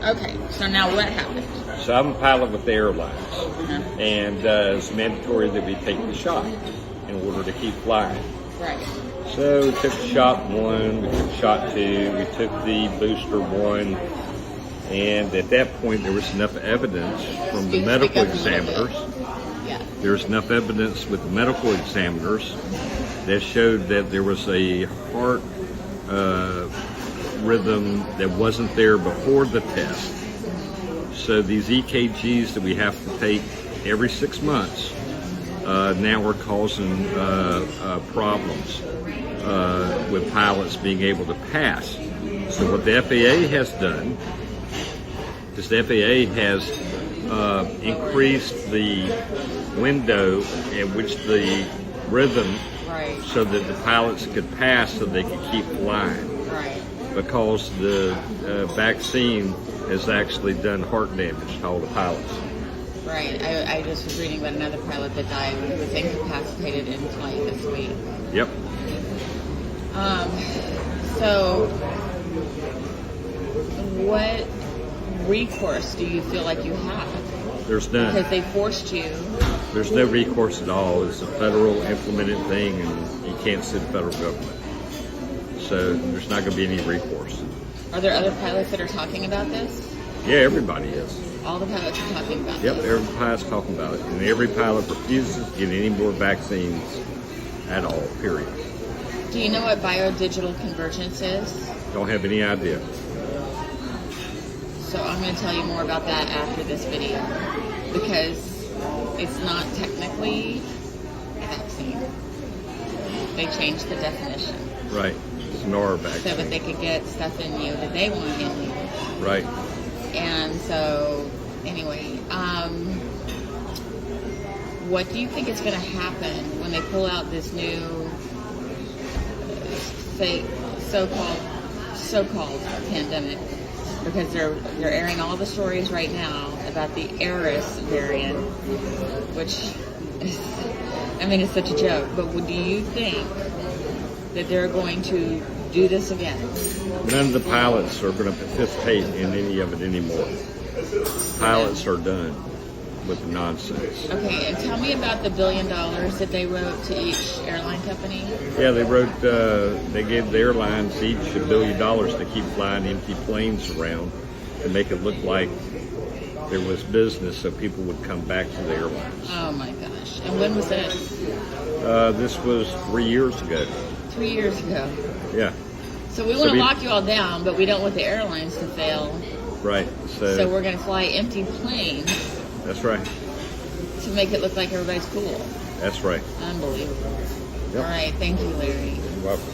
Okay, so now what happened? So I'm a pilot with the airlines, Uh-huh. and it's mandatory that we take the shot in order to keep flying. Right. So we took shot 1, we took shot 2, we took the booster 1, and at that point there was enough evidence from the Speak medical up a little bit. examiners. Yeah. There was enough evidence with the medical examiners that showed that there was a heart rhythm that wasn't there before the test. So these EKGs that we have to take every 6 months now are causing problems with pilots being able to pass. So what the FAA has done is the FAA has increased the window in which the rhythm, Right. so that the pilots could pass so they could keep flying, Right. because the vaccine has actually done heart damage to all the pilots. Right. I just was reading about another pilot that died who was incapacitated in flight this week. Yep. So, what recourse do you feel like you have? There's none. Because they forced you. There's no recourse at all. It's a federal implemented thing, and you can't sue the federal government. So there's not going to be any recourse. Are there other pilots that are talking about this? Yeah, everybody is. All the pilots are talking about Yep, this. every pilot's talking about it, and every pilot refuses to get any more vaccines at all, period. Do you know what biodigital convergence is? Don't have any idea. So I'm going to tell you more about that after this video, because it's not technically a vaccine. They changed the definition Right. It's an R so vaccine. that they could get stuff in you that they want in you. Right. And so, anyway, what do you think is going to happen when they pull out this new fake so-called pandemic? Because they're airing all the stories right now about the heiress variant, which is, I mean, it's such a joke. But do you think that they're going to do this again? None of the pilots are going to participate in any of it anymore. Pilots are done with the nonsense. Okay, and tell me about the $1 billion that they wrote to each airline company. Yeah, they gave the airlines each $1 billion to keep flying empty planes around to make it look like there was business, so people would come back to the airlines. Oh my gosh. And when was this? This was 3 years ago. 3 years ago. Yeah. So we want to lock you all down, but we don't want the airlines to fail. Right. So we're going to fly empty planes That's right. to make it look like everybody's cool. That's right. Unbelievable. Yep. All right. Thank you, Larry. You're welcome.